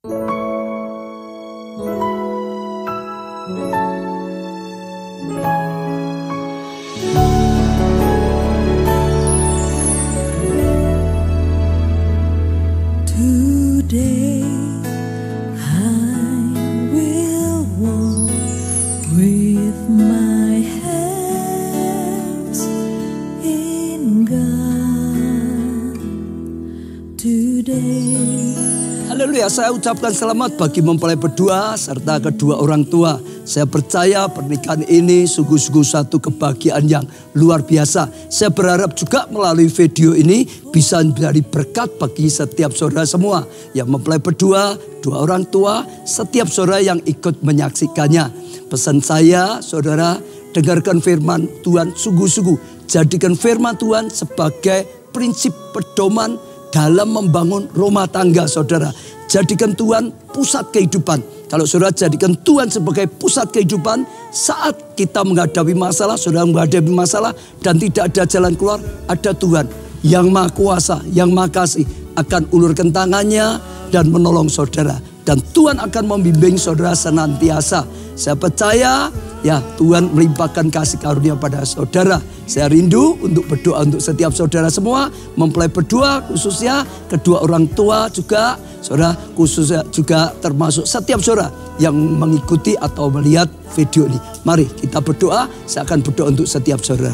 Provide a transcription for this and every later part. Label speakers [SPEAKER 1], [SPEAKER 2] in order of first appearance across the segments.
[SPEAKER 1] Today I will walk with my hands in God. Today.
[SPEAKER 2] Haleluya, saya ucapkan selamat bagi mempelai berdua serta kedua orang tua. Saya percaya pernikahan ini sungguh-sungguh satu kebahagiaan yang luar biasa. Saya berharap juga melalui video ini bisa menjadi berkat bagi setiap saudara semua yang mempelai berdua, dua orang tua, setiap saudara yang ikut menyaksikannya. Pesan saya, saudara, dengarkan firman Tuhan sungguh-sungguh. Jadikan firman Tuhan sebagai prinsip pedoman dalam membangun rumah tangga saudara. Jadikan Tuhan pusat kehidupan. Kalau saudara jadikan Tuhan sebagai pusat kehidupan, saat kita menghadapi masalah, saudara menghadapi masalah dan tidak ada jalan keluar, ada Tuhan yang Maha Kuasa, yang Maha Kasih akan ulurkan tangannya dan menolong saudara. Dan Tuhan akan membimbing saudara senantiasa. Saya percaya ya Tuhan melimpahkan kasih karunia pada saudara. Saya rindu untuk berdoa untuk setiap saudara semua. Mempelai berdua khususnya, kedua orang tua juga. Saudara khususnya juga termasuk setiap saudara yang mengikuti atau melihat video ini. Mari kita berdoa, saya akan berdoa untuk setiap saudara.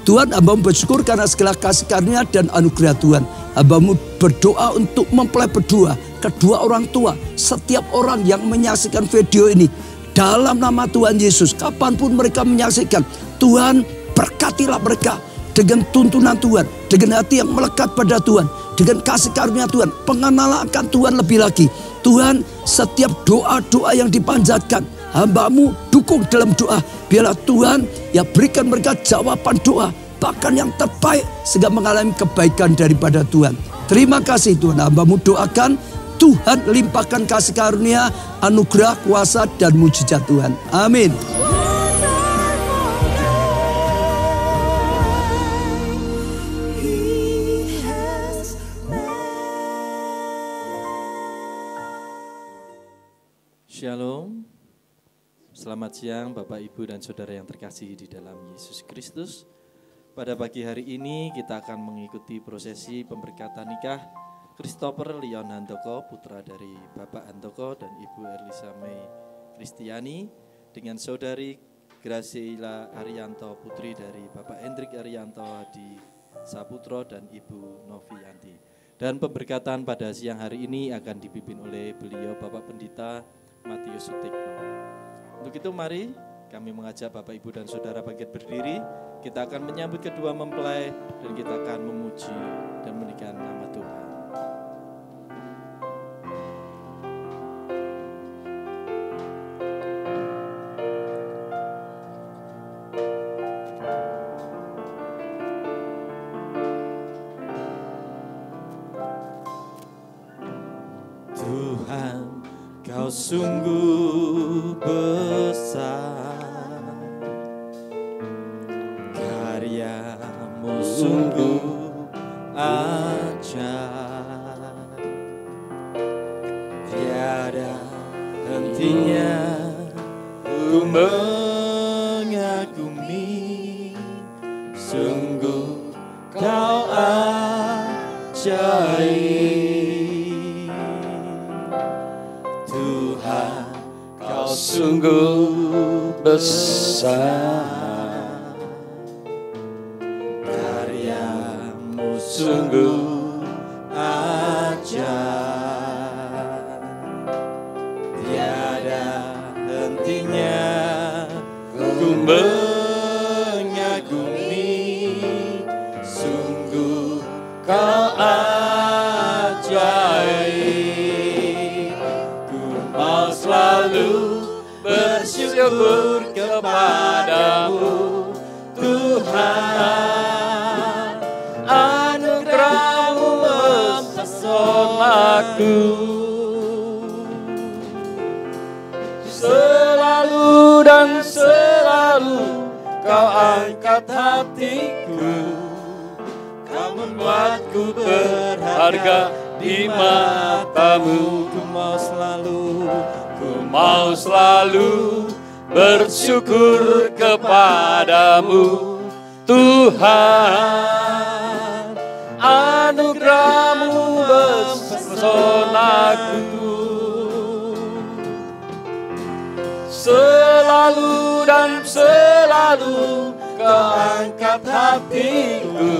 [SPEAKER 2] Tuhan, hamba-Mu bersyukur karena segala kasih karunia dan anugerah Tuhan. Hamba-Mu berdoa untuk mempelai berdua, kedua orang tua, setiap orang yang menyaksikan video ini. Dalam nama Tuhan Yesus, kapanpun mereka menyaksikan, Tuhan berkatilah mereka dengan tuntunan Tuhan, dengan hati yang melekat pada Tuhan, dengan kasih karunia Tuhan, pengenalan akan Tuhan lebih lagi. Tuhan, setiap doa-doa yang dipanjatkan, hamba-Mu dukung dalam doa. Biarlah Tuhan ya berikan mereka jawaban doa, bahkan yang terbaik sehingga mengalami kebaikan daripada Tuhan. Terima kasih Tuhan, hamba-Mu doakan Tuhan limpahkan kasih karunia, anugerah, kuasa dan mujizat Tuhan. Amin.
[SPEAKER 3] Shalom. Selamat siang Bapak, Ibu, dan Saudara yang terkasih di dalam Yesus Kristus. Pada pagi hari ini kita akan mengikuti prosesi pemberkatan nikah Christopher Leon Handoko, putra dari Bapak Handoko dan Ibu Elisa May Kristiani, dengan Saudari Graciela Arianto, putri dari Bapak Hendrik Arianto Hadi Saputro dan Ibu Novianti. Dan pemberkatan pada siang hari ini akan dipimpin oleh beliau Bapak Pendeta Matius Sutikno. Untuk itu mari kami mengajak Bapak, Ibu, dan Saudara bangkit berdiri. Kita akan menyambut kedua mempelai dan kita akan memuji dan meninggikan nama Tuhan. Tuhan, Kau sungguh besar, karya-Mu sungguh ajaib, tiada hentinya ku mengagumi, sungguh Kau ajaib. Sungguh besar, karya-Mu sungguh ajaib, tiada hentinya ku mengagumi, sungguh Kau ajaib. Ku mau selalu bersyukur kepadamu Tuhan, anugerah-Mu mempesonaku, selalu dan selalu Kau angkat hatiku, Kau membuatku berharga
[SPEAKER 4] di matamu. Ku mau selalu bersyukur kepadamu Tuhan. Anugerah-Mu mempesonaku, selalu dan selalu Kau angkat hatiku.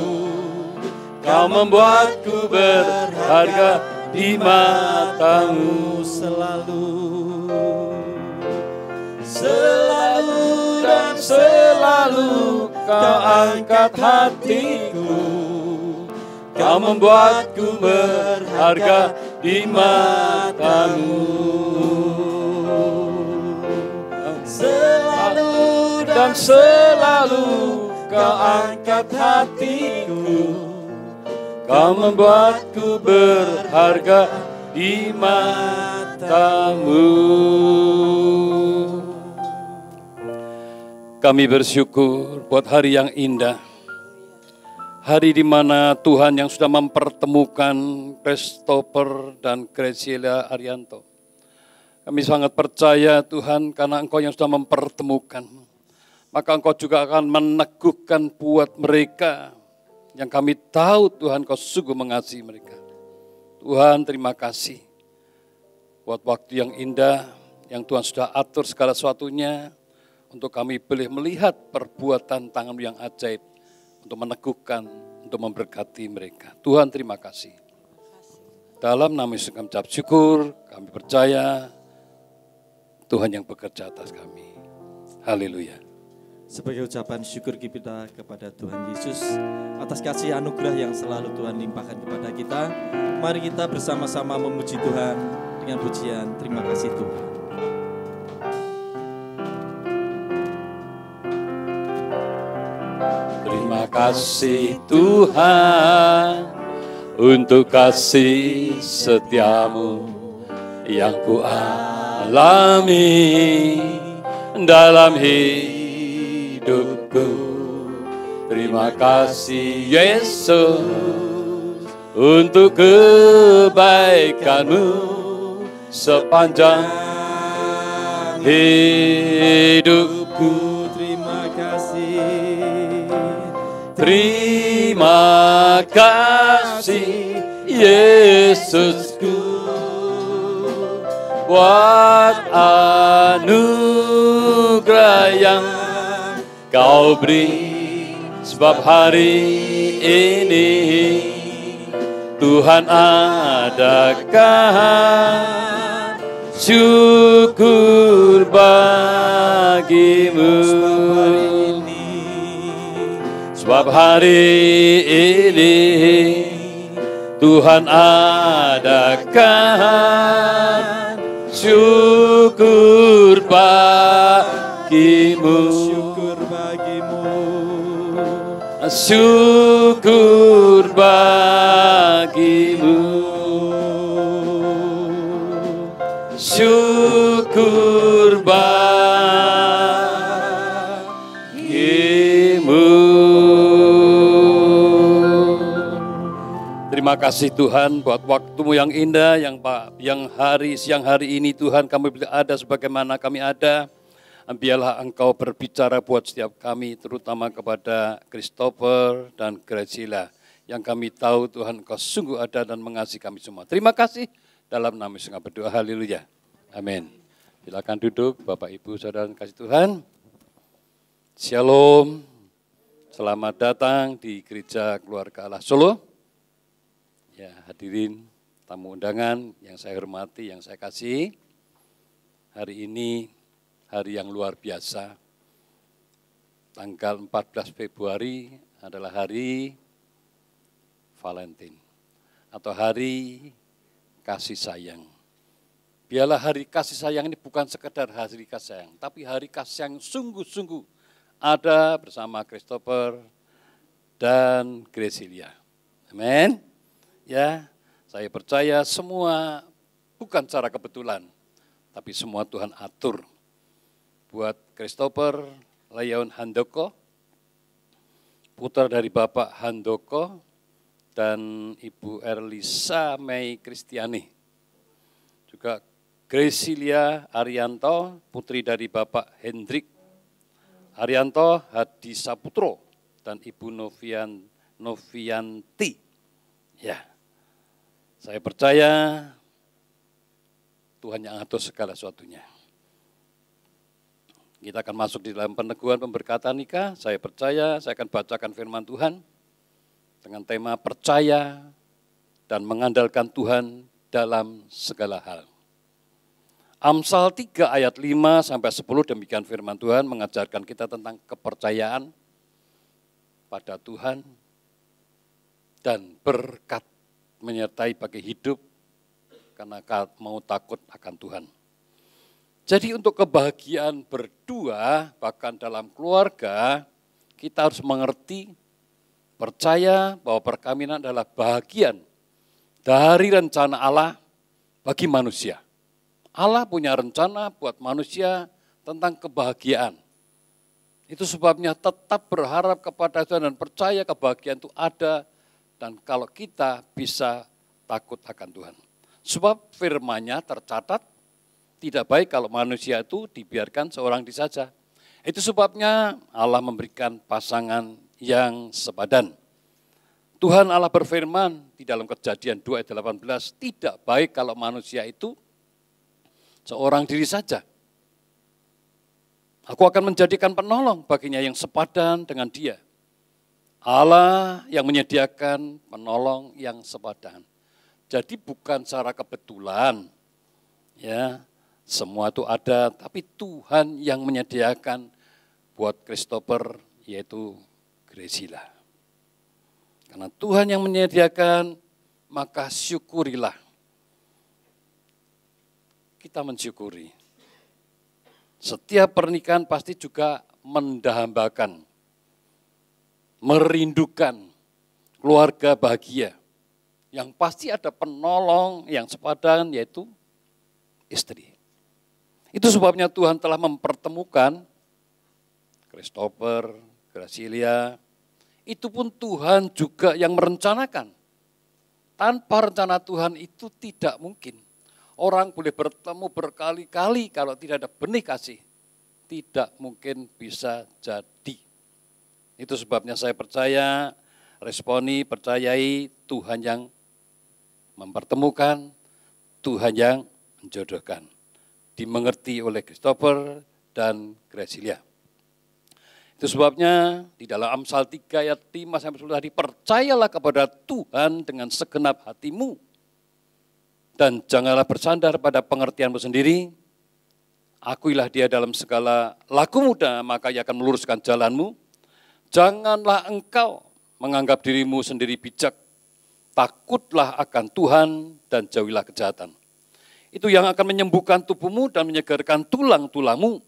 [SPEAKER 4] Kau membuatku berharga di matamu selalu. Selalu dan selalu Kau angkat hatiku. Kau membuatku berharga di matamu. Selalu dan selalu Kau angkat hatiku. Kau membuatku berharga di matamu. Kami bersyukur buat hari yang indah. Hari di mana Tuhan yang sudah mempertemukan Christopher dan Graciela Arianto. Kami sangat percaya Tuhan karena Engkau yang sudah mempertemukan. Maka Engkau juga akan meneguhkan buat mereka yang kami tahu Tuhan Kau sungguh mengasihi mereka. Tuhan terima kasih buat waktu yang indah yang Tuhan sudah atur segala sesuatunya untuk kami boleh melihat perbuatan tangan-Mu yang ajaib untuk meneguhkan, untuk memberkati mereka. Tuhan terima kasih. Dalam nama Yesus kami ucap syukur, kami percaya Tuhan yang bekerja atas kami. Haleluya.
[SPEAKER 3] Sebagai ucapan syukur kita kepada Tuhan Yesus atas kasih anugerah yang selalu Tuhan limpahkan kepada kita, mari kita bersama-sama memuji Tuhan dengan pujian terima kasih Tuhan.
[SPEAKER 4] Terima kasih Tuhan untuk kasih setiamu yang ku alami dalam hidupku. Terima kasih Yesus untuk kebaikan-Mu sepanjang hidupku. Terima kasih Yesusku buat anugerah yang Kau beri, sebab hari ini Tuhan adakan syukur bagi-Mu. Sebab hari ini Tuhan adakan syukur bagi-Mu. Syukur bagi-Mu. Syukur bagi-Mu. Terima kasih Tuhan buat waktu-Mu yang indah, yang siang hari ini Tuhan kami ada sebagaimana kami ada. Biarlah Engkau berbicara buat setiap kami, terutama kepada Christopher dan Graciela, yang kami tahu Tuhan Engkau sungguh ada dan mengasihi kami semua. Terima kasih, dalam nama Yesus kami berdoa, haleluya, amin. Silakan duduk Bapak Ibu Saudara kasih Tuhan. Shalom, selamat datang di Gereja Keluarga Allah Solo. Ya, hadirin tamu undangan yang saya hormati, yang saya kasihi. Hari ini hari yang luar biasa. Tanggal 14 Februari adalah hari Valentine atau hari kasih sayang. Biarlah hari kasih sayang ini bukan sekedar hari kasih sayang, tapi hari kasih sayang sungguh-sungguh ada bersama Christopher dan Graciela. Amin. Ya, saya percaya semua bukan secara kebetulan, tapi semua Tuhan atur. Buat Christopher Leon Handoko, putra dari Bapak Handoko dan Ibu Erlisa Mei Kristiani. Juga Gracilia Arianto, putri dari Bapak Hendrik Arianto Hadi Saputro, dan Ibu Novianti. Ya, saya percaya Tuhan yang atur segala sesuatunya. Kita akan masuk di dalam peneguhan pemberkatan nikah. Saya percaya saya akan bacakan firman Tuhan dengan tema percaya dan mengandalkan Tuhan dalam segala hal. Amsal 3 ayat 5 sampai 10 demikian firman Tuhan mengajarkan kita tentang kepercayaan pada Tuhan dan berkat menyertai bagi hidup karena mau takut akan Tuhan. Jadi untuk kebahagiaan berdua, bahkan dalam keluarga, kita harus mengerti, percaya bahwa perkawinan adalah bagian dari rencana Allah bagi manusia. Allah punya rencana buat manusia tentang kebahagiaan. Itu sebabnya tetap berharap kepada Tuhan dan percaya kebahagiaan itu ada, dan kalau kita bisa takut akan Tuhan. Sebab firman-Nya tercatat, tidak baik kalau manusia itu dibiarkan seorang diri saja. Itu sebabnya Allah memberikan pasangan yang sepadan. Tuhan Allah berfirman di dalam Kejadian 2 ayat 18, tidak baik kalau manusia itu seorang diri saja. Aku akan menjadikan penolong baginya yang sepadan dengan dia. Allah yang menyediakan penolong yang sepadan. Jadi bukan secara kebetulan, ya. Semua itu ada, tapi Tuhan yang menyediakan buat Christopher, yaitu Gracilia. Karena Tuhan yang menyediakan, maka syukurilah. Kita mensyukuri. Setiap pernikahan pasti juga mendambakan, merindukan keluarga bahagia. Yang pasti ada penolong yang sepadan, yaitu istri. Itu sebabnya Tuhan telah mempertemukan Christopher, Gracilia. Itu pun Tuhan juga yang merencanakan. Tanpa rencana Tuhan itu tidak mungkin. Orang boleh bertemu berkali-kali kalau tidak ada benih kasih. Tidak mungkin bisa jadi. Itu sebabnya saya percaya, percayai Tuhan yang mempertemukan, Tuhan yang menjodohkan. Dimengerti oleh Christopher dan Gracilia. Itu sebabnya di dalam Amsal 3 ayat 5 sampai 10 tadi, percayalah kepada Tuhan dengan segenap hatimu dan janganlah bersandar pada pengertianmu sendiri. Akuilah dia dalam segala lakumu, maka ia akan meluruskan jalanmu. Janganlah engkau menganggap dirimu sendiri bijak. Takutlah akan Tuhan dan jauhilah kejahatan. Itu yang akan menyembuhkan tubuhmu dan menyegarkan tulang-tulangmu.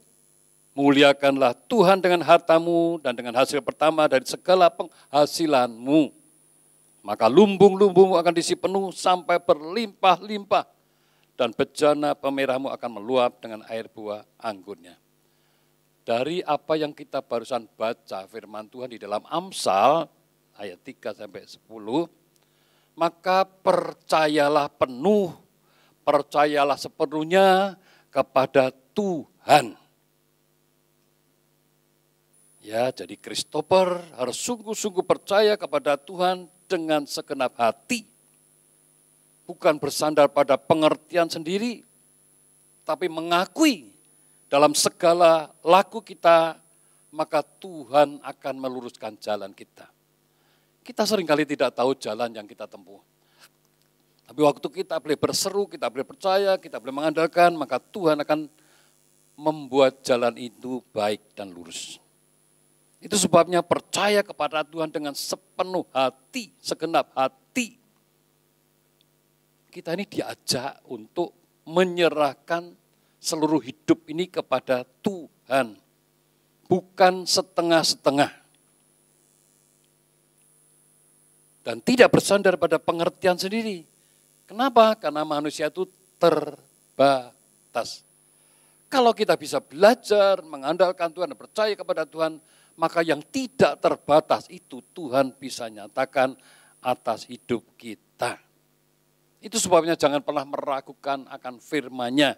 [SPEAKER 4] Muliakanlah Tuhan dengan hartamu dan dengan hasil pertama dari segala penghasilanmu. Maka lumbung-lumbungmu akan diisi penuh sampai berlimpah-limpah. Dan bejana pemerahmu akan meluap dengan air buah anggurnya. Dari apa yang kita barusan baca firman Tuhan di dalam Amsal ayat 3 sampai 10, maka percayalah penuh, percayalah sepenuhnya kepada Tuhan. Ya, jadi Christopher harus sungguh-sungguh percaya kepada Tuhan dengan segenap hati. Bukan bersandar pada pengertian sendiri, tapi mengakui dalam segala laku kita, maka Tuhan akan meluruskan jalan kita. Kita seringkali tidak tahu jalan yang kita tempuh. Tapi waktu kita boleh berseru, kita boleh percaya, kita boleh mengandalkan, maka Tuhan akan membuat jalan itu baik dan lurus. Itu sebabnya percaya kepada Tuhan dengan sepenuh hati, segenap hati. Kita ini diajak untuk menyerahkan seluruh hidup ini kepada Tuhan. Bukan setengah-setengah. Dan tidak bersandar pada pengertian sendiri. Kenapa? Karena manusia itu terbatas. Kalau kita bisa belajar, mengandalkan Tuhan dan percaya kepada Tuhan, maka yang tidak terbatas itu Tuhan bisa nyatakan atas hidup kita. Itu sebabnya jangan pernah meragukan akan firman-Nya.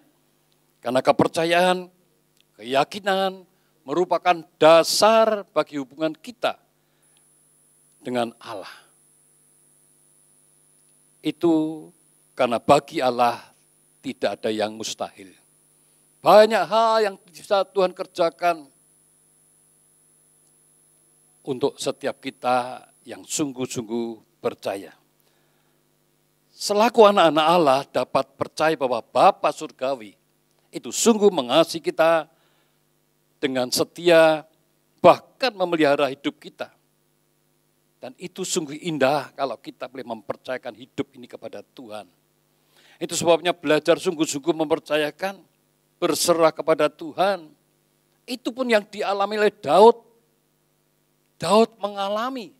[SPEAKER 4] Karena kepercayaan, keyakinan merupakan dasar bagi hubungan kita dengan Allah. Itu karena bagi Allah tidak ada yang mustahil. Banyak hal yang bisa Tuhan kerjakan untuk setiap kita yang sungguh-sungguh percaya. Selaku anak-anak Allah dapat percaya bahwa Bapa Surgawi itu sungguh mengasihi kita dengan setia, bahkan memelihara hidup kita. Dan itu sungguh indah kalau kita boleh mempercayakan hidup ini kepada Tuhan. Itu sebabnya belajar sungguh-sungguh mempercayakan, berserah kepada Tuhan. Itu pun yang dialami oleh Daud. Daud mengalami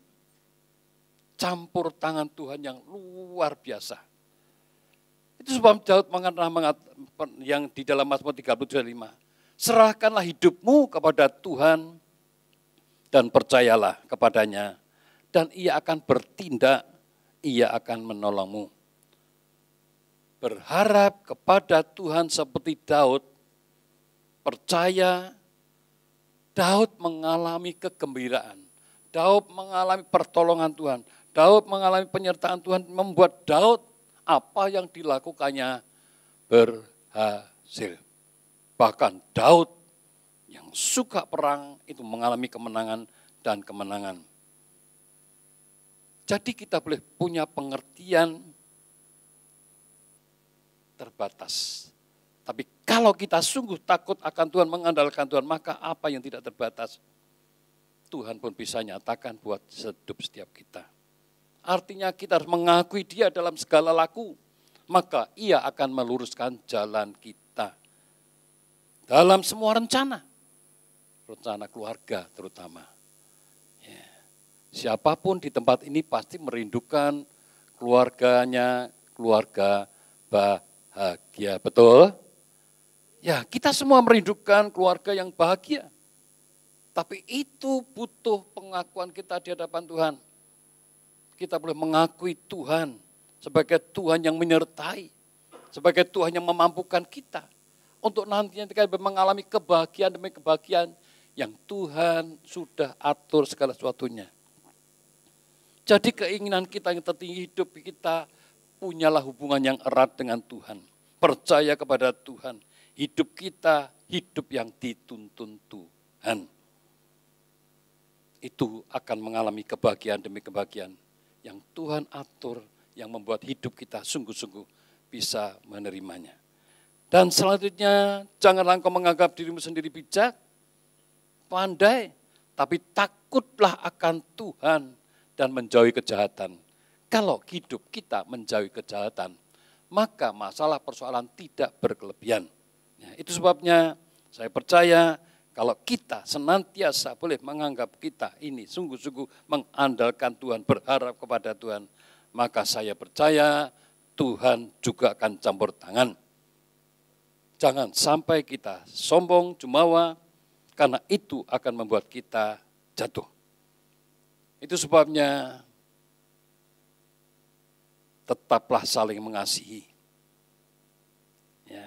[SPEAKER 4] campur tangan Tuhan yang luar biasa. Itu sebab Daud yang di dalam Mazmur 37:5. Serahkanlah hidupmu kepada Tuhan dan percayalah kepadanya. Dan ia akan bertindak, ia akan menolongmu. Berharap kepada Tuhan seperti Daud, percaya, Daud mengalami kegembiraan. Daud mengalami pertolongan Tuhan. Daud mengalami penyertaan Tuhan, membuat Daud apa yang dilakukannya berhasil. Bahkan Daud yang suka perang itu mengalami kemenangan dan kemenangan. Jadi kita boleh punya pengertian terbatas. Tapi kalau kita sungguh takut akan Tuhan, mengandalkan Tuhan, maka apa yang tidak terbatas, Tuhan pun bisa nyatakan buat hidup setiap kita. Artinya kita harus mengakui Dia dalam segala laku, maka Ia akan meluruskan jalan kita. Dalam semua rencana keluarga terutama. Ya. Siapapun di tempat ini pasti merindukan keluarganya, keluarga bahagia, betul? Ya, kita semua merindukan keluarga yang bahagia. Tapi itu butuh pengakuan kita di hadapan Tuhan. Kita boleh mengakui Tuhan sebagai Tuhan yang menyertai, sebagai Tuhan yang memampukan kita untuk nantinya kita mengalami kebahagiaan demi kebahagiaan yang Tuhan sudah atur segala sesuatunya. Jadi keinginan kita yang tertinggi hidup kita, punyalah hubungan yang erat dengan Tuhan. Percaya kepada Tuhan. Hidup kita, hidup yang dituntun Tuhan. Itu akan mengalami kebahagiaan demi kebahagiaan yang Tuhan atur, yang membuat hidup kita sungguh-sungguh bisa menerimanya. Dan selanjutnya, janganlah engkau menganggap dirimu sendiri bijak, pandai, tapi takutlah akan Tuhan dan menjauhi kejahatan. Kalau hidup kita menjauhi kejahatan, maka masalah persoalan tidak berkelebihan. Ya, itu sebabnya saya percaya kalau kita senantiasa boleh menganggap kita ini sungguh-sungguh mengandalkan Tuhan, berharap kepada Tuhan, maka saya percaya Tuhan juga akan campur tangan. Jangan sampai kita sombong, jumawa, karena itu akan membuat kita jatuh. Itu sebabnya tetaplah saling mengasihi. Ya.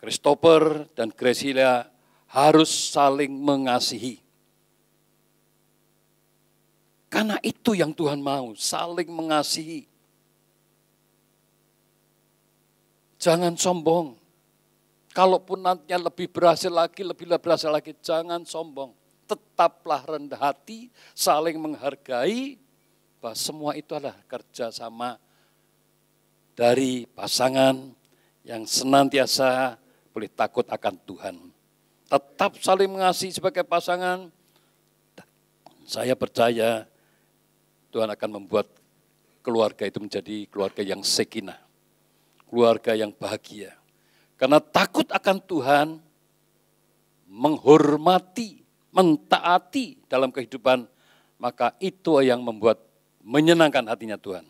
[SPEAKER 4] Christopher dan Graciela harus saling mengasihi. Karena itu yang Tuhan mau, saling mengasihi. Jangan sombong. Kalaupun nantinya lebih berhasil lagi, jangan sombong. Tetaplah rendah hati, saling menghargai, bahwa semua itu adalah kerjasama dari pasangan yang senantiasa boleh takut akan Tuhan. Tetap saling mengasihi sebagai pasangan. Saya percaya Tuhan akan membuat keluarga itu menjadi keluarga yang sakinah, keluarga yang bahagia. Karena takut akan Tuhan, menghormati, mentaati dalam kehidupan, maka itu yang membuat menyenangkan hatinya Tuhan.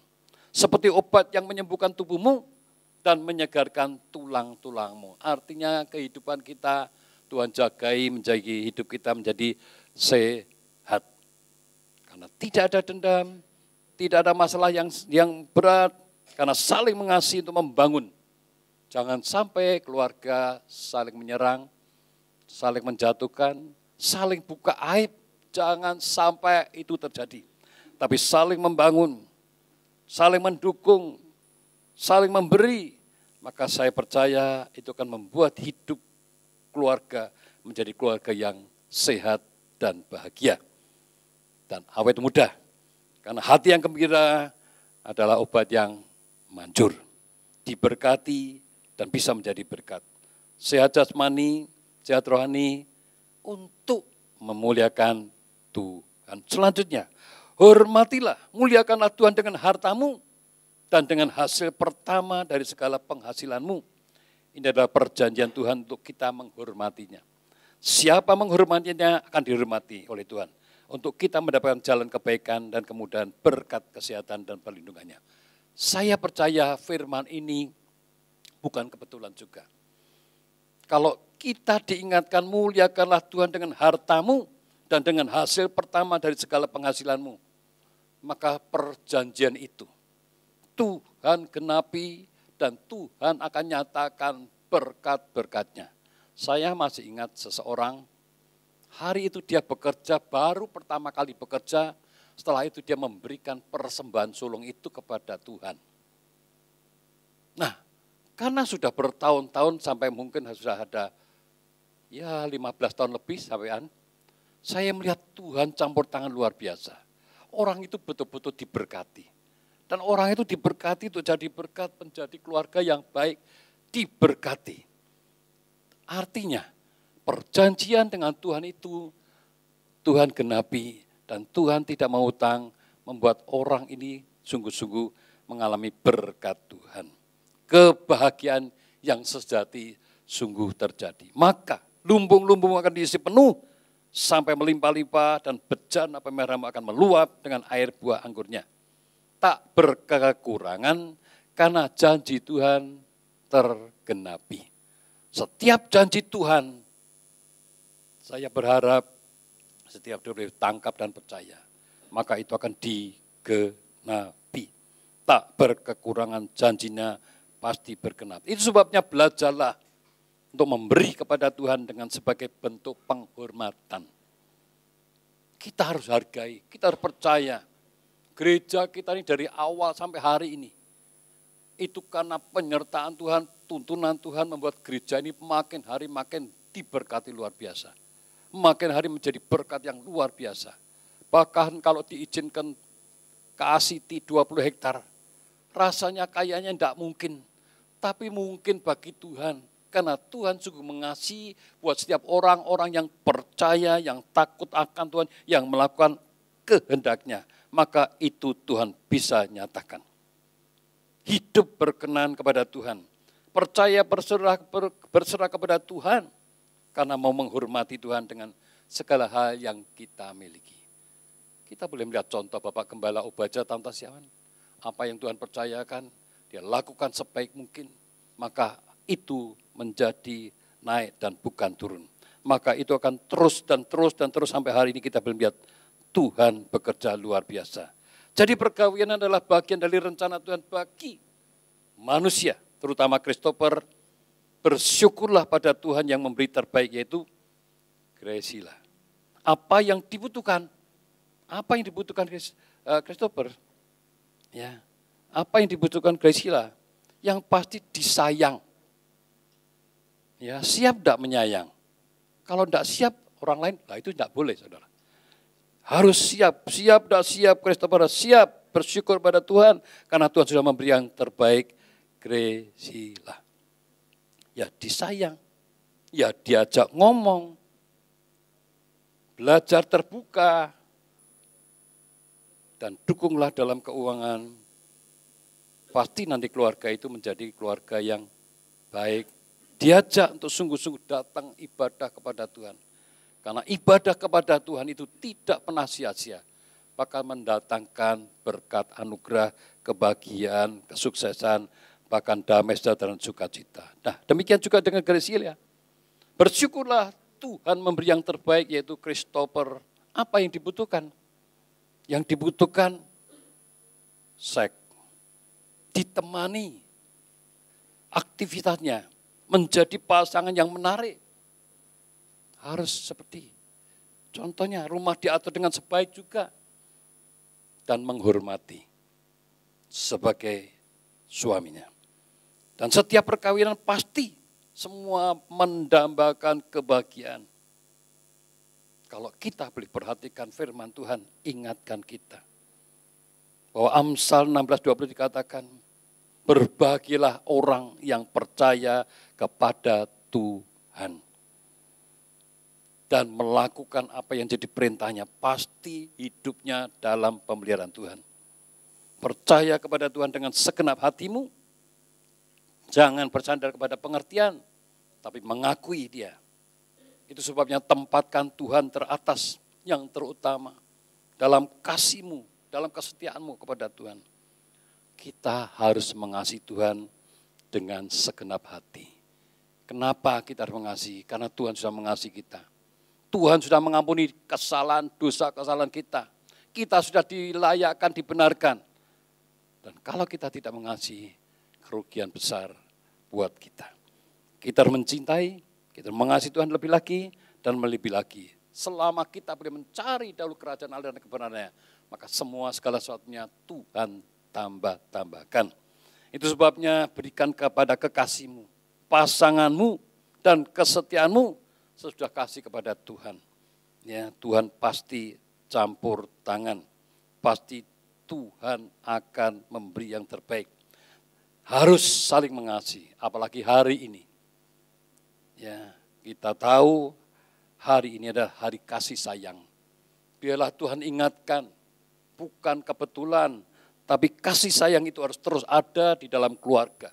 [SPEAKER 4] Seperti obat yang menyembuhkan tubuhmu dan menyegarkan tulang-tulangmu. Artinya kehidupan kita Tuhan jagai, menjaga hidup kita menjadi sehat. Karena tidak ada dendam, tidak ada masalah yang berat, karena saling mengasihi untuk membangun. Jangan sampai keluarga saling menyerang, saling menjatuhkan, saling buka aib. Jangan sampai itu terjadi. Tapi saling membangun, saling mendukung, saling memberi. Maka saya percaya itu akan membuat hidup keluarga menjadi keluarga yang sehat dan bahagia. Dan awet muda. Karena hati yang gembira adalah obat yang manjur. Diberkati dan bisa menjadi berkat. Sehat jasmani, sehat rohani untuk memuliakan Tuhan. Selanjutnya, hormatilah, muliakanlah Tuhan dengan hartamu dan dengan hasil pertama dari segala penghasilanmu. Ini adalah perjanjian Tuhan untuk kita menghormatinya. Siapa menghormatinya akan dihormati oleh Tuhan. Untuk kita mendapatkan jalan kebaikan dan kemudahan berkat kesehatan dan perlindungannya. Saya percaya firman ini bukan kebetulan juga. Kalau kita diingatkan muliakanlah Tuhan dengan hartamu dan dengan hasil pertama dari segala penghasilanmu. Maka perjanjian itu Tuhan genapi dan Tuhan akan nyatakan berkat-berkatnya. Saya masih ingat seseorang, hari itu dia bekerja, baru pertama kali bekerja, setelah itu dia memberikan persembahan sulung itu kepada Tuhan. Nah, karena sudah bertahun-tahun sampai mungkin sudah ada 15 tahun lebih sampean, saya melihat Tuhan campur tangan luar biasa. Orang itu betul-betul diberkati. Dan orang itu diberkati untuk jadi berkat, menjadi keluarga yang baik, diberkati. Artinya, perjanjian dengan Tuhan itu, Tuhan genapi dan Tuhan tidak mau utang, membuat orang ini sungguh-sungguh mengalami berkat Tuhan. Kebahagiaan yang sejati sungguh terjadi. Maka lumbung-lumbung akan diisi penuh sampai melimpah-limpah dan bejana pemeramu akan meluap dengan air buah anggurnya. Tak berkekurangan karena janji Tuhan tergenapi. Setiap janji Tuhan, saya berharap setiap diri tangkap dan percaya, maka itu akan digenapi. Tak berkekurangan janjinya pasti bergenapi. Itu sebabnya belajarlah untuk memberi kepada Tuhan dengan sebagai bentuk penghormatan. Kita harus hargai, kita harus percaya. Gereja kita ini dari awal sampai hari ini, itu karena penyertaan Tuhan, tuntunan Tuhan membuat gereja ini makin hari makin diberkati luar biasa. Makin hari menjadi berkat yang luar biasa. Bahkan kalau diizinkan KACT 20 hektar, rasanya kayaknya tidak mungkin. Tapi mungkin bagi Tuhan, karena Tuhan sungguh mengasihi buat setiap orang-orang yang percaya, yang takut akan Tuhan, yang melakukan kehendaknya. Maka itu Tuhan bisa nyatakan. Hidup berkenan kepada Tuhan. Percaya berserah kepada Tuhan. Karena mau menghormati Tuhan dengan segala hal yang kita miliki. Kita boleh melihat contoh Bapak Gembala Obaja tahun Tasiawan. Apa yang Tuhan percayakan, dia lakukan sebaik mungkin. Maka itu menjadi naik dan bukan turun. Maka itu akan terus dan terus dan terus sampai hari ini kita boleh melihat Tuhan bekerja luar biasa. Jadi perkawinan adalah bagian dari rencana Tuhan bagi manusia, terutama Christopher. Bersyukurlah pada Tuhan yang memberi terbaik, yaitu Graciela. Apa yang dibutuhkan? Apa yang dibutuhkan Christopher? Ya, apa yang dibutuhkan Graciela? Yang pasti disayang. Ya, siap tidak menyayang? Kalau tidak siap orang lain, nah itu tidak boleh, saudara. Harus siap tidak siap Christopher, siap bersyukur pada Tuhan karena Tuhan sudah memberi yang terbaik Graciela. Ya disayang, ya diajak ngomong, belajar terbuka, dan dukunglah dalam keuangan. Pasti nanti keluarga itu menjadi keluarga yang baik. Diajak untuk sungguh-sungguh datang ibadah kepada Tuhan. Karena ibadah kepada Tuhan itu tidak pernah sia-sia. Bahkan mendatangkan berkat anugerah, kebahagiaan, kesuksesan, bahkan damai sejahtera dan sukacita. Nah, demikian juga dengan Graciela. Bersyukurlah Tuhan memberi yang terbaik, yaitu Christopher. Apa yang dibutuhkan? Yang dibutuhkan seks, ditemani aktivitasnya menjadi pasangan yang menarik. Harus seperti contohnya rumah diatur dengan sebaik juga dan menghormati sebagai suaminya. Dan setiap perkawinan pasti semua mendambakan kebahagiaan. Kalau kita boleh perhatikan firman Tuhan, ingatkan kita bahwa Amsal 16:20 dikatakan, berbahagialah orang yang percaya kepada Tuhan dan melakukan apa yang jadi perintahnya, pasti hidupnya dalam pemeliharaan Tuhan. Percaya kepada Tuhan dengan segenap hatimu, jangan bersandar kepada pengertian, tapi mengakui Dia. Itu sebabnya tempatkan Tuhan teratas, yang terutama dalam kasih-Mu, dalam kesetiaan-Mu kepada Tuhan. Kita harus mengasihi Tuhan dengan segenap hati. Kenapa kita harus mengasihi? Karena Tuhan sudah mengasihi kita. Tuhan sudah mengampuni kesalahan, dosa-kesalahan kita. Kita sudah dilayakkan, dibenarkan. Dan kalau kita tidak mengasihi, kerugian besar buat kita. Kita harus mencintai, kita mengasihi Tuhan lebih lagi dan lebih lagi. Selama kita boleh mencari dahulu kerajaan Allah dan kebenarannya, maka semua segala sesuatunya Tuhan tambahkan. Itu sebabnya berikan kepada kekasihmu, pasanganmu, dan kesetiaanmu sesudah kasih kepada Tuhan. Ya, Tuhan pasti campur tangan, pasti Tuhan akan memberi yang terbaik. Harus saling mengasihi, apalagi hari ini. Ya, kita tahu hari ini adalah hari kasih sayang. Biarlah Tuhan ingatkan, bukan kebetulan, tapi kasih sayang itu harus terus ada di dalam keluarga.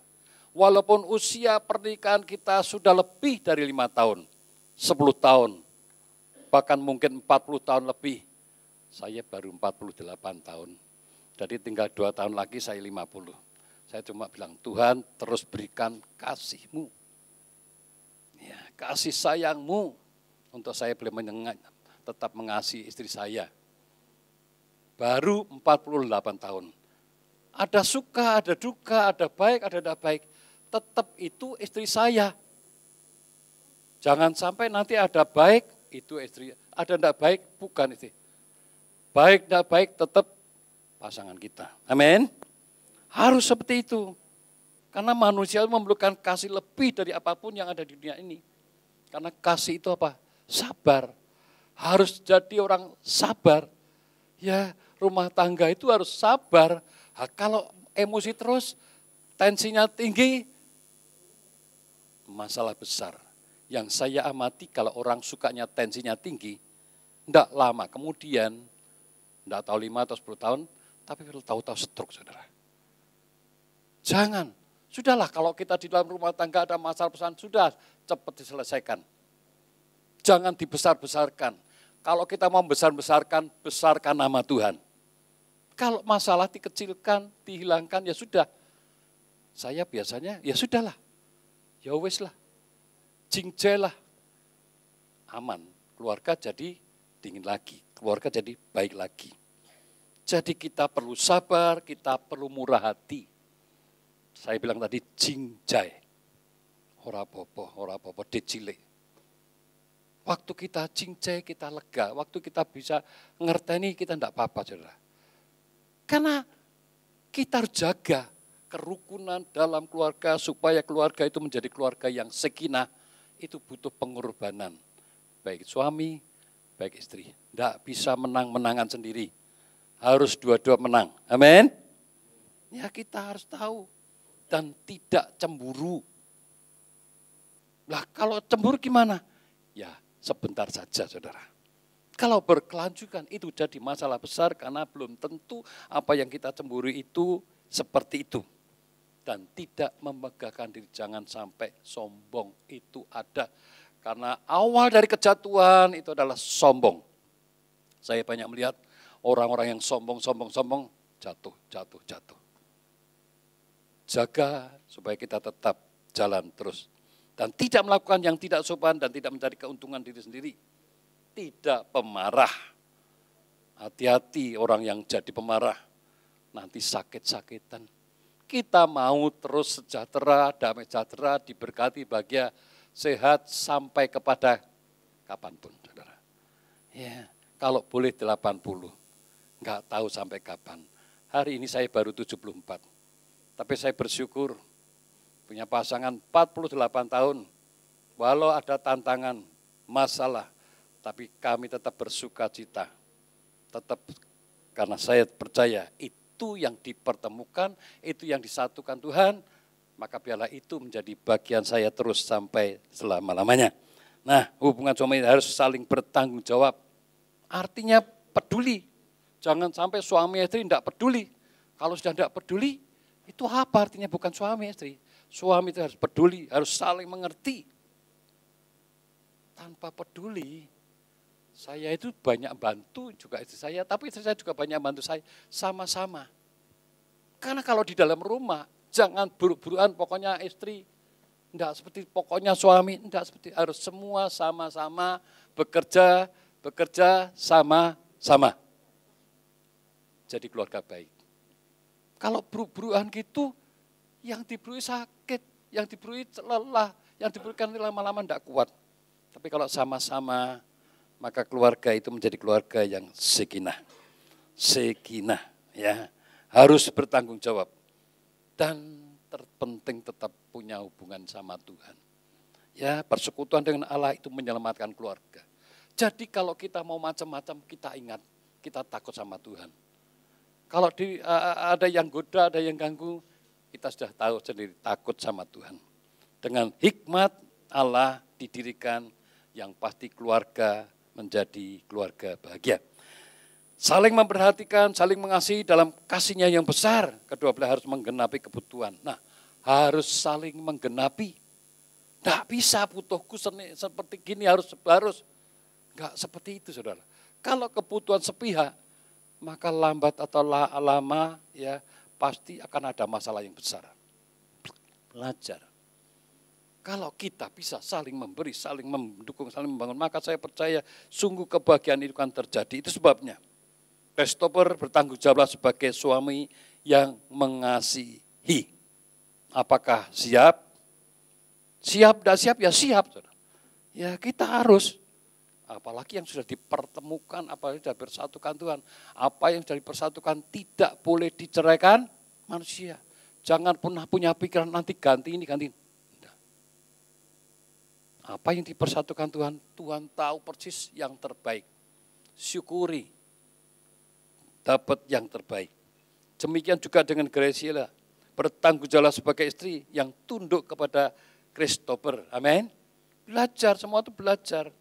[SPEAKER 4] Walaupun usia pernikahan kita sudah lebih dari 5 tahun, 10 tahun, bahkan mungkin 40 tahun lebih. Saya baru 48 tahun, jadi tinggal 2 tahun lagi saya 50. Saya cuma bilang, Tuhan terus berikan kasih-Mu. Ya, kasih sayang-Mu untuk saya boleh tetap mengasihi istri saya. Baru 48 tahun. Ada suka, ada duka, ada baik, ada tidak baik. Tetap itu istri saya. Jangan sampai nanti ada baik, itu istri. Ada tidak baik, bukan istri. Baik, tidak baik, tetap pasangan kita. Amin. Harus seperti itu. Karena manusia memerlukan kasih lebih dari apapun yang ada di dunia ini. Karena kasih itu apa? Sabar. Harus jadi orang sabar. Ya, rumah tangga itu harus sabar. Kalau emosi terus, tensinya tinggi, masalah besar. Yang saya amati kalau orang sukanya tensinya tinggi, tidak lama kemudian, tidak tahu 5 atau 10 tahun, tapi tahu-tahu stroke, saudara. Jangan. Sudahlah, kalau kita di dalam rumah tangga ada masalah besar, sudah cepat diselesaikan. Jangan dibesar-besarkan. Kalau kita mau besar-besarkan, besarkan nama Tuhan. Kalau masalah dikecilkan, dihilangkan, ya sudah. Saya biasanya, ya sudahlah. Ya wes lah. Jingje lah. Aman. Keluarga jadi dingin lagi. Keluarga jadi baik lagi. Jadi kita perlu sabar, kita perlu murah hati. Saya bilang tadi jingjai. Ora apa-apa, decile. Waktu kita jingjai, kita lega. Waktu kita bisa ngerteni, kita enggak apa-apa, saudara. Karena kita harus jaga kerukunan dalam keluarga supaya keluarga itu menjadi keluarga yang sakinah. Itu butuh pengorbanan. Baik suami, baik istri. Enggak bisa menang-menangan sendiri. Harus dua-dua menang. Amin. Ya kita harus tahu. Dan tidak cemburu. Lah kalau cemburu gimana? Ya sebentar saja saudara. Kalau berkelanjutan itu jadi masalah besar karena belum tentu apa yang kita cemburu itu seperti itu. Dan tidak memegahkan diri, jangan sampai sombong itu ada. Karena awal dari kejatuhan itu adalah sombong. Saya banyak melihat orang-orang yang sombong, jatuh. Jaga supaya kita tetap jalan terus. Dan tidak melakukan yang tidak sopan dan tidak mencari keuntungan diri sendiri. Tidak pemarah. Hati-hati orang yang jadi pemarah. nanti sakit-sakitan. Kita mau terus sejahtera, damai sejahtera, diberkati, bahagia, sehat sampai kepada kapanpun, saudara. Ya, kalau boleh 80, enggak tahu sampai kapan. Hari ini saya baru 74, tapi saya bersyukur punya pasangan 48 tahun. Walau ada tantangan, masalah, tapi kami tetap bersuka cita. Tetap karena saya percaya itu yang dipertemukan, itu yang disatukan Tuhan, maka biarlah itu menjadi bagian saya terus sampai selama-lamanya. Nah, hubungan suami harus saling bertanggung jawab. Artinya peduli. Jangan sampai suami istri tidak peduli. Kalau sudah tidak peduli, itu apa artinya bukan suami istri? Suami itu harus peduli, harus saling mengerti. Tanpa peduli, saya itu banyak bantu juga istri saya, tapi istri saya juga banyak bantu saya, sama-sama. Karena kalau di dalam rumah, jangan buru-buruan pokoknya istri, enggak seperti pokoknya suami, enggak seperti, harus semua sama-sama bekerja sama-sama. Jadi keluarga baik. Kalau buru-buruan gitu, yang diberi sakit, yang diberi lelah, yang diberikan lama-lama enggak kuat. Tapi kalau sama-sama, maka keluarga itu menjadi keluarga yang sekinah. Sekinah, ya, harus bertanggung jawab. Dan terpenting tetap punya hubungan sama Tuhan. Ya, persekutuan dengan Allah itu menyelamatkan keluarga. Jadi kalau kita mau macam-macam, kita ingat, kita takut sama Tuhan. Kalau ada yang goda, ada yang ganggu, kita sudah tahu sendiri, takut sama Tuhan. Dengan hikmat Allah didirikan, yang pasti keluarga menjadi keluarga bahagia. Saling memperhatikan, saling mengasihi dalam kasihnya yang besar. Kedua belah harus menggenapi kebutuhan. Nah, harus saling menggenapi. Tidak bisa butuhku seperti gini, harus. Enggak seperti itu, saudara. Kalau kebutuhan sepihak, maka lambat atau lama ya pasti akan ada masalah yang besar. Belajar. Kalau kita bisa saling memberi, saling mendukung, saling membangun, maka saya percaya sungguh kebahagiaan itu akan terjadi. Itu sebabnya Christopher bertanggung jawab sebagai suami yang mengasihi. Apakah siap? Siap, tidak siap, ya siap. Ya kita harus. Apalagi yang sudah dipertemukan, apalagi sudah bersatukan Tuhan. Apa yang sudah dipersatukan tidak boleh diceraikan manusia. Jangan pernah punya pikiran nanti ganti ini, ganti ini. Apa yang dipersatukan Tuhan, Tuhan tahu persis yang terbaik. Syukuri, dapat yang terbaik. Demikian juga dengan Graciela, bertanggung jawab sebagai istri yang tunduk kepada Christopher. Amin. Belajar, semua itu belajar.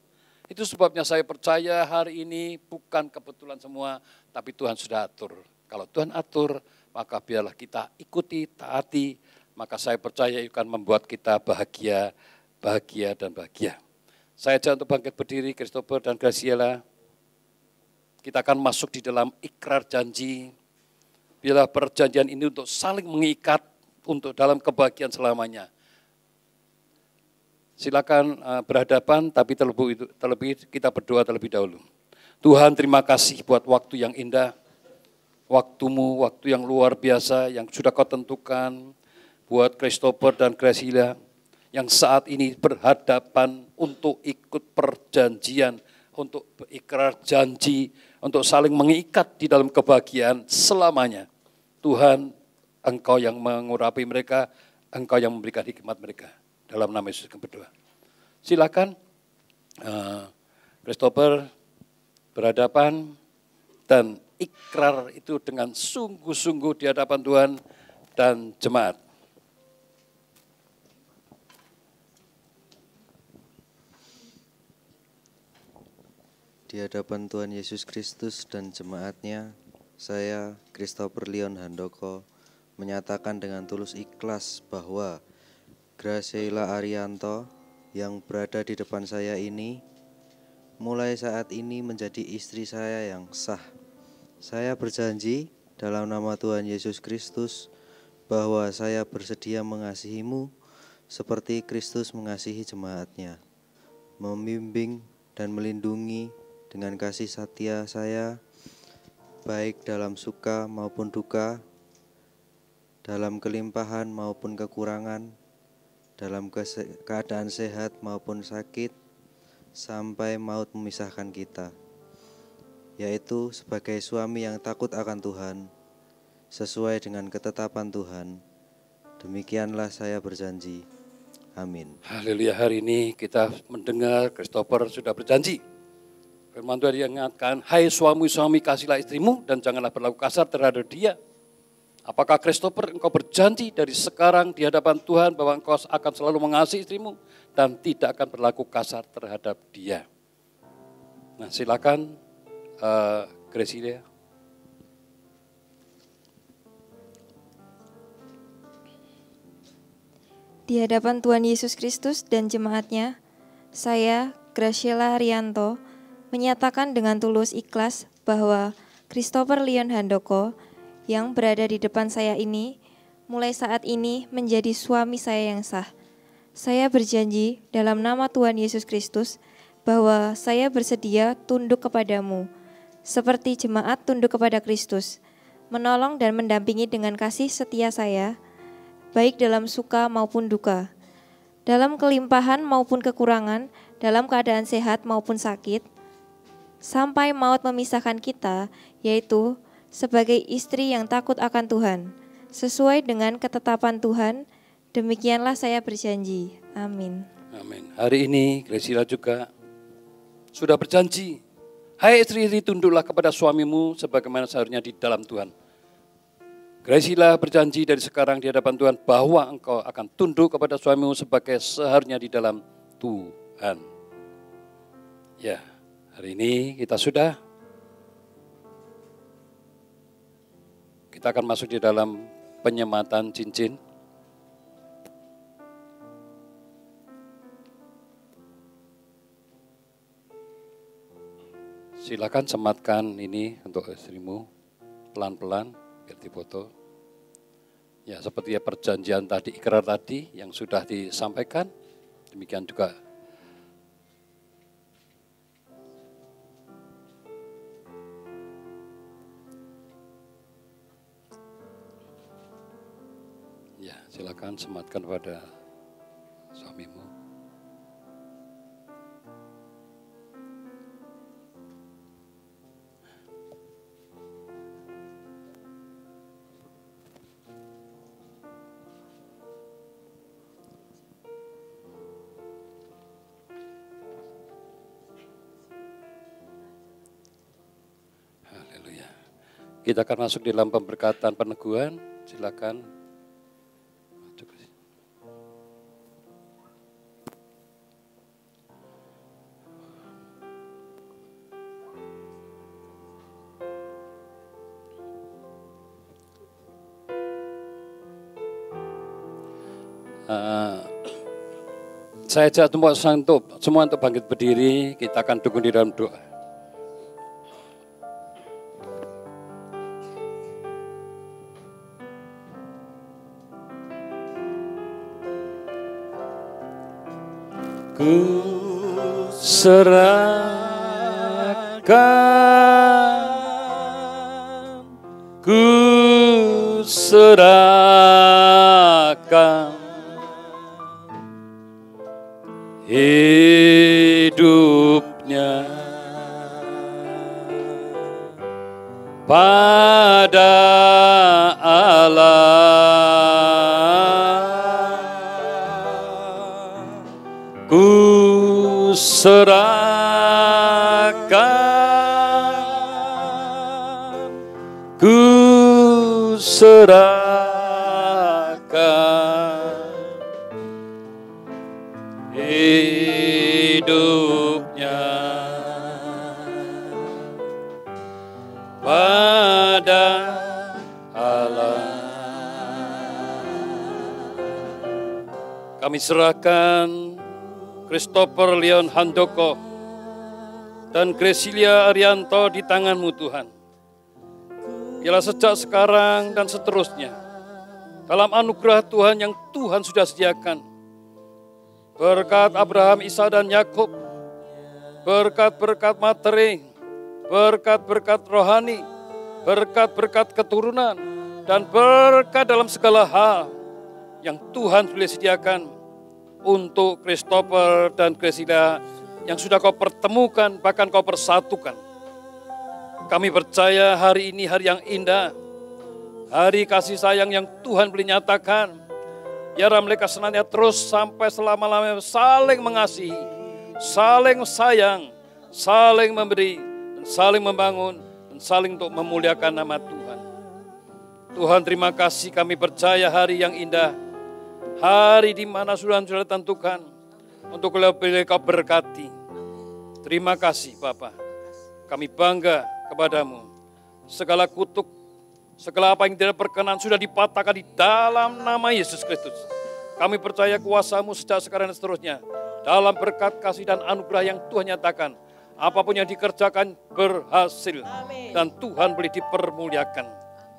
[SPEAKER 4] Itu sebabnya saya percaya hari ini bukan kebetulan semua, tapi Tuhan sudah atur. Kalau Tuhan atur, maka biarlah kita ikuti, taati, maka saya percaya itu akan membuat kita bahagia dan bahagia. Saya ajak untuk bangkit berdiri, Christopher dan Graciela. Kita akan masuk di dalam ikrar janji. Biarlah perjanjian ini untuk saling mengikat untuk dalam kebahagiaan selamanya. Silakan berhadapan, tapi terlebih kita berdoa terlebih dahulu. Tuhan, terima kasih buat waktu yang indah, waktumu, waktu yang luar biasa yang sudah kau tentukan buat Christopher dan Graciela yang saat ini berhadapan untuk ikut perjanjian, untuk berikrar janji, untuk saling mengikat di dalam kebahagiaan selamanya. Tuhan, Engkau yang mengurapi mereka, Engkau yang memberikan hikmat mereka. Dalam nama Yesus kami berdoa. Silakan Christopher berhadapan dan ikrar itu dengan sungguh-sungguh di hadapan Tuhan dan jemaat.
[SPEAKER 5] Di hadapan Tuhan Yesus Kristus dan jemaatnya, saya, Christopher Leon Handoko, menyatakan dengan tulus ikhlas bahwa Graciela Arianto yang berada di depan saya ini, mulai saat ini menjadi istri saya yang sah. Saya berjanji dalam nama Tuhan Yesus Kristus bahwa saya bersedia mengasihimu seperti Kristus mengasihi jemaatnya, membimbing dan melindungi dengan kasih setia saya baik dalam suka maupun duka, dalam kelimpahan maupun kekurangan, dalam keadaan sehat maupun sakit, sampai maut memisahkan kita, yaitu sebagai suami yang takut akan Tuhan, sesuai dengan ketetapan Tuhan. Demikianlah saya berjanji. Amin.
[SPEAKER 4] Haleluya, hari ini kita mendengar Christopher sudah berjanji. Firman Tuhan yang mengatakan, hai suami-suami kasihlah istrimu dan janganlah berlaku kasar terhadap dia. Apakah Christopher engkau berjanji dari sekarang di hadapan Tuhan bahwa engkau akan selalu mengasihi istrimu dan tidak akan berlaku kasar terhadap dia? Nah silakan Gracilia.
[SPEAKER 6] Di hadapan Tuhan Yesus Kristus dan jemaatnya, saya, Graciela Arianto, menyatakan dengan tulus ikhlas bahwa Christopher Leon Handoko yang berada di depan saya ini, mulai saat ini menjadi suami saya yang sah. Saya berjanji dalam nama Tuhan Yesus Kristus bahwa saya bersedia tunduk kepadamu, seperti jemaat tunduk kepada Kristus, menolong dan mendampingi dengan kasih setia saya, baik dalam suka maupun duka, dalam kelimpahan maupun kekurangan, dalam keadaan sehat maupun sakit, sampai maut memisahkan kita, yaitu sebagai istri yang takut akan Tuhan, sesuai dengan ketetapan Tuhan. Demikianlah saya berjanji. Amin.
[SPEAKER 4] Amin. Hari ini Graciela juga sudah berjanji. Hai istri-istri, tunduklah kepada suamimu sebagaimana seharusnya di dalam Tuhan. Graciela berjanji dari sekarang di hadapan Tuhan bahwa engkau akan tunduk kepada suamimu sebagai seharusnya di dalam Tuhan. Ya, hari ini kita akan masuk di dalam penyematan cincin. Silakan sematkan ini untuk istrimu pelan-pelan biar dipoto. Ya, seperti perjanjian tadi, ikrar tadi yang sudah disampaikan, demikian juga ya, silakan sematkan pada suamimu. Kita akan masuk di dalam pemberkatan peneguhan. Silakan. Saya ajak semua untuk bangkit berdiri. Kita akan dukung di dalam doa. Ku serahkan hidupnya pada Allah. Ku serahkan, ku serahkan hidupnya pada Allah. Kami serahkan Christopher Leon Handoko dan Gracilia Arianto di tangan-Mu Tuhan. Biarlah sejak sekarang dan seterusnya, dalam anugerah Tuhan yang Tuhan sudah sediakan, berkat Abraham, Ishak dan Yakub, berkat-berkat materi, berkat-berkat rohani, berkat-berkat keturunan, dan berkat dalam segala hal yang Tuhan boleh sediakan untuk Christopher dan Graciela yang sudah kau pertemukan, bahkan kau persatukan. Kami percaya hari ini hari yang indah, hari kasih sayang yang Tuhan boleh nyatakan. Biarlah mereka senantiasa terus sampai selama-lamanya saling mengasihi, saling sayang, saling memberi, dan saling membangun, dan saling untuk memuliakan nama Tuhan. Tuhan, terima kasih, kami percaya hari yang indah, hari di mana sudah tentukan untuk lebih kau berkati. Terima kasih Bapa, kami bangga kepadamu. Segala kutuk, segala apa yang tidak berkenan sudah dipatahkan di dalam nama Yesus Kristus. Kami percaya kuasa-Mu sejak sekarang dan seterusnya. Dalam berkat kasih dan anugerah yang Tuhan nyatakan, apapun yang dikerjakan berhasil. Dan Tuhan boleh dipermuliakan.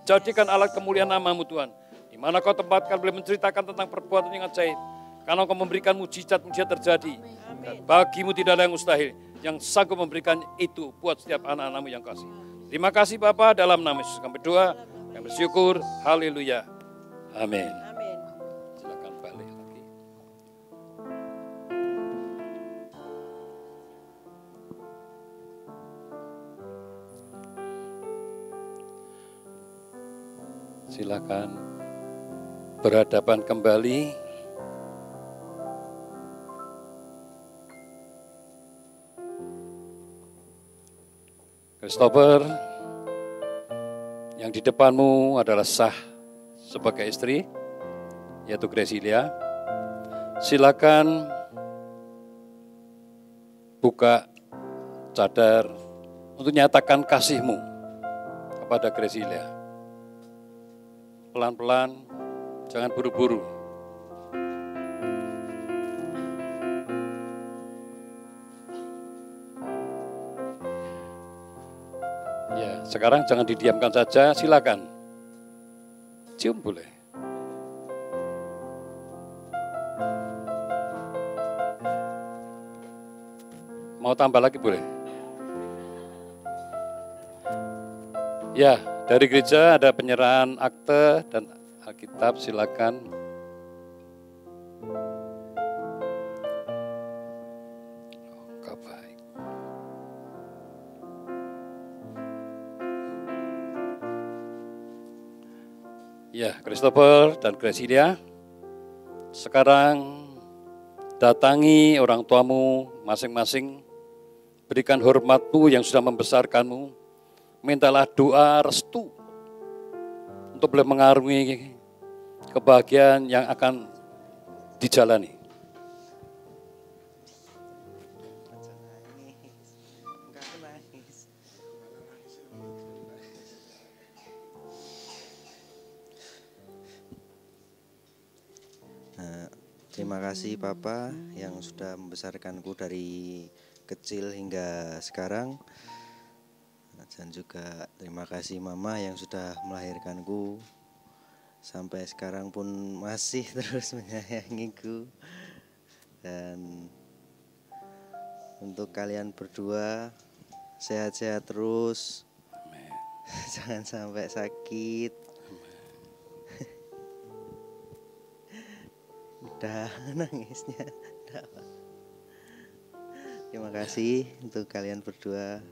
[SPEAKER 4] Jadikan alat kemuliaan nama-Mu Tuhan. Di mana kau tempatkan boleh menceritakan tentang perbuatan yang ajaib. Karena kau memberikan mujizat-mujizat terjadi. Dan bagimu tidak ada yang mustahil. Yang sanggup memberikan itu buat setiap anak-anak-Mu yang kasih. Terima kasih Bapa, dalam nama Yesus kami berdoa, kami bersyukur, haleluya, amin. Silakan balik lagi. Silakan berhadapan kembali. Christopher, yang di depanmu adalah sah sebagai istri, yaitu Graciela. Silakan buka cadar untuk nyatakan kasihmu kepada Graciela. Pelan-pelan, jangan buru-buru. Sekarang jangan didiamkan saja, silakan. Cium boleh. Mau tambah lagi boleh? Ya, dari gereja ada penyerahan akte dan Alkitab, silakan. Ya, Christopher dan Graciela, sekarang datangi orang tuamu masing-masing, berikan hormatmu yang sudah membesarkanmu, mintalah doa restu untuk boleh mengarungi kebahagiaan yang akan dijalani.
[SPEAKER 5] Terima kasih Papa yang sudah membesarkanku dari kecil hingga sekarang. Dan juga terima kasih Mama yang sudah melahirkanku. Sampai sekarang pun masih terus menyayangiku. Dan untuk kalian berdua, sehat-sehat terus. Amin. Jangan sampai sakit. Udah nangisnya. Terima kasih untuk kalian berdua.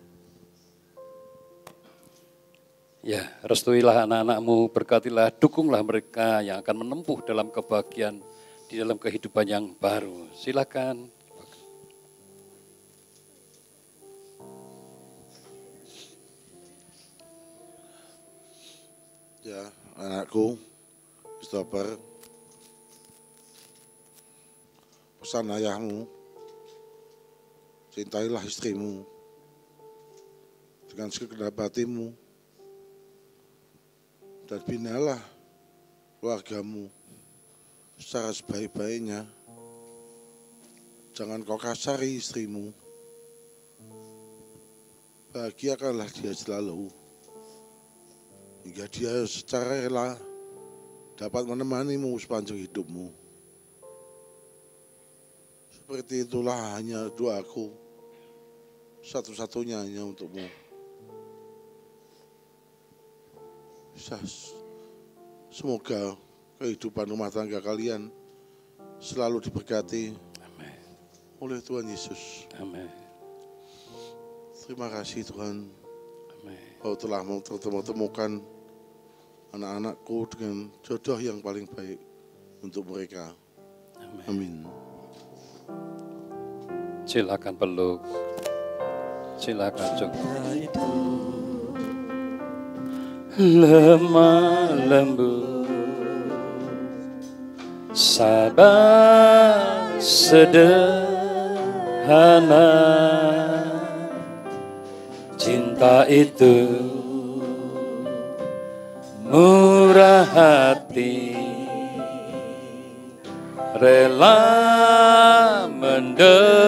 [SPEAKER 4] Ya, restuilah anak-anakmu, berkatilah, dukunglah mereka yang akan menempuh dalam kebahagiaan di dalam kehidupan yang baru. Silakan.
[SPEAKER 7] Ya, anakku, Christopher, pesan ayahmu, cintailah istrimu dengan segenap hatimu dan binalah keluargamu secara sebaik-baiknya. Jangan kau kasari istrimu, bahagiakanlah dia selalu, hingga dia secara rela dapat menemanimu sepanjang hidupmu. Seperti itulah hanya doaku, satu-satunya hanya untukmu. Semoga kehidupan rumah tangga kalian selalu diberkati
[SPEAKER 4] Amin.
[SPEAKER 7] oleh Tuhan Yesus.
[SPEAKER 4] Amin.
[SPEAKER 7] Terima kasih Tuhan,
[SPEAKER 4] Amin.
[SPEAKER 7] Kau telah mempertemukan anak-anakku dengan jodoh yang paling baik untuk mereka. Amin.
[SPEAKER 4] Silakan peluk. Silakan cukup. Lemah lembut, sabar sederhana, cinta itu murah hati, rela menderita.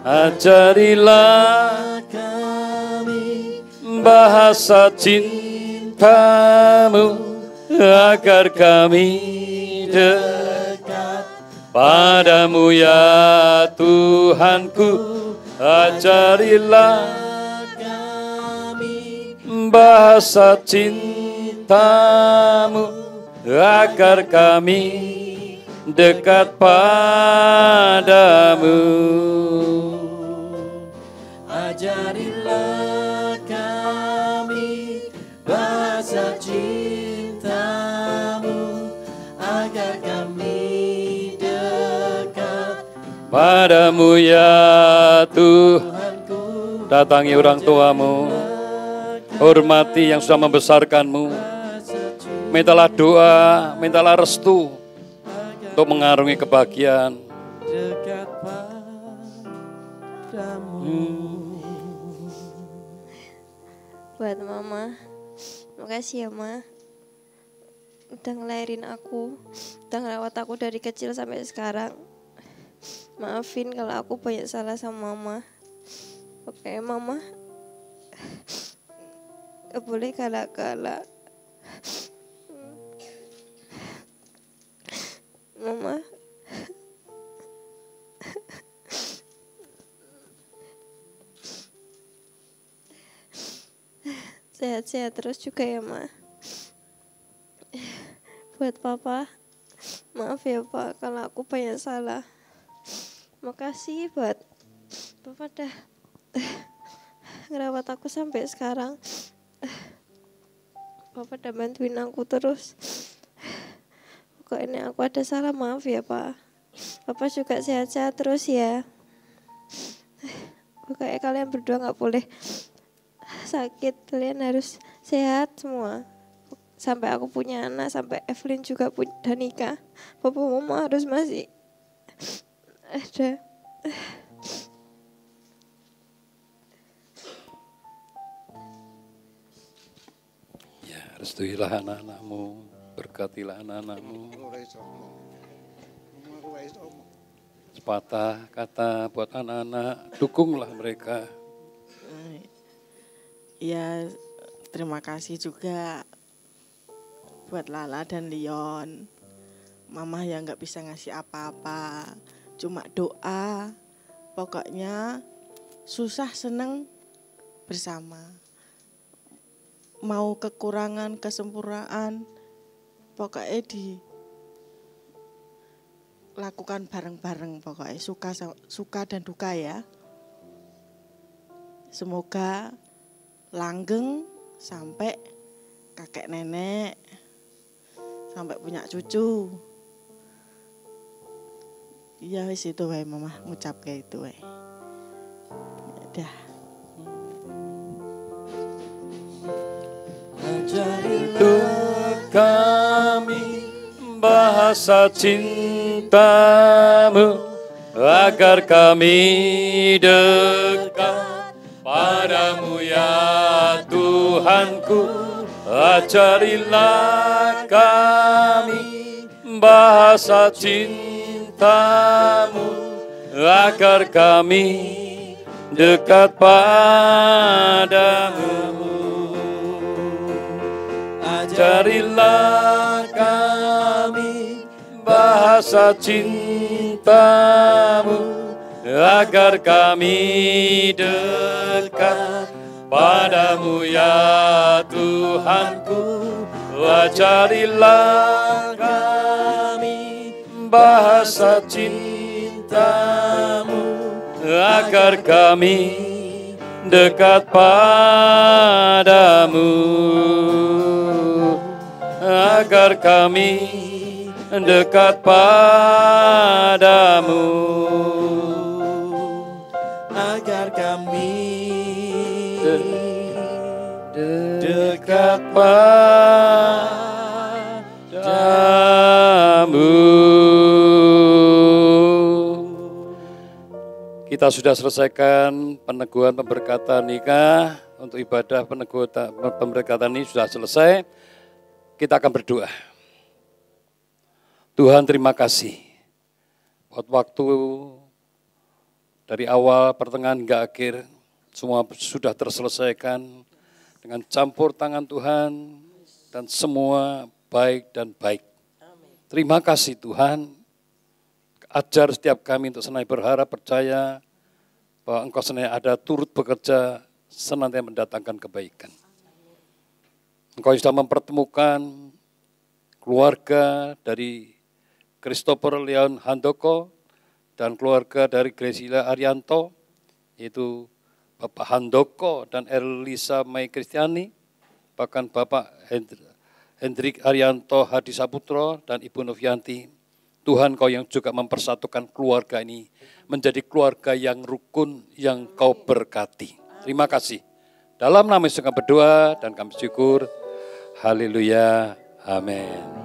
[SPEAKER 4] Ajarilah kami bahasa cintamu, agar kami dekat padamu ya Tuhanku. Ajarilah kami bahasa cintamu, agar kami dekat padamu. Ajarilah kami bahasa cintamu, agar kami dekat padamu ya Tuhanku. Datangi orang tuamu, hormati yang sudah membesarkanmu. Mintalah doa, mintalah restu untuk mengarungi kebahagiaan. Dekat padamu.
[SPEAKER 6] Buat Mama, makasih ya Ma, udah ngelahirin aku, udah ngerawat aku dari kecil sampai sekarang. Maafin kalau aku banyak salah sama Mama. Oke Mama, gak boleh galak-galak. Mama, sehat-sehat terus juga ya Ma. Buat Papa, maaf ya Pak kalau aku banyak salah. Makasih buat Papa dah ngerawat aku sampai sekarang. Papa udah bantuin aku terus. Pokoknya aku ada salah, maaf ya Pak. Papa juga sehat-sehat terus ya. Pokoknya kalian berdua gak boleh sakit, kalian harus sehat semua. Sampai aku punya anak, sampai Evelyn juga udah nikah, Papa Mama harus masih ada.
[SPEAKER 4] Ya, restuilah anak-anakmu, berkatilah anak-anakmu. Sepatah kata buat anak-anak, dukunglah mereka.
[SPEAKER 8] Ya, terima kasih juga buat Lala dan Leon. Mama yang gak bisa ngasih apa-apa, cuma doa. Pokoknya susah seneng bersama. Mau kekurangan, kesempurnaan, pokoknya dilakukan bareng-bareng. Pokoknya suka dan duka ya. Semoga langgeng sampai kakek nenek, sampai punya cucu. Ya wis itu wae Mama ngucap kayak itu wae. Dah.
[SPEAKER 4] Ajarilah kami bahasa cintamu, agar kami dekat padamu ya Tuhanku. Ajarilah kami bahasa cintamu, agar kami dekat padamu. Ajarilah kami bahasa cintamu, agar kami dekat padamu ya Tuhanku, ajarilah kami bahasa cintamu, agar kami dekat padamu, agar kami dekat padamu,
[SPEAKER 3] agar kami
[SPEAKER 4] dekat padamu. Kita sudah selesaikan peneguhan pemberkatan nikah. Untuk ibadah peneguhan pemberkatan ini sudah selesai. Kita akan berdoa. Tuhan, terima kasih buat waktu dari awal, pertengahan hingga akhir, semua sudah terselesaikan dengan campur tangan Tuhan dan semua baik dan baik. Terima kasih Tuhan. Ajar setiap kami untuk senantiasa berharap, percaya bahwa Engkau senantiasa ada turut bekerja, senantiasa mendatangkan kebaikan. Engkau sudah mempertemukan keluarga dari Christopher Leon Handoko dan keluarga dari Graciela Arianto, yaitu Bapak Handoko dan Elisa Mai Kristiani, bahkan Bapak Hendrik Arianto Hadi Saputro dan Ibu Novianti. Tuhan, Kau yang juga mempersatukan keluarga ini menjadi keluarga yang rukun, yang Kau berkati. Terima kasih. Dalam nama Yesus kami berdoa dan kami syukur. Haleluya. Amin.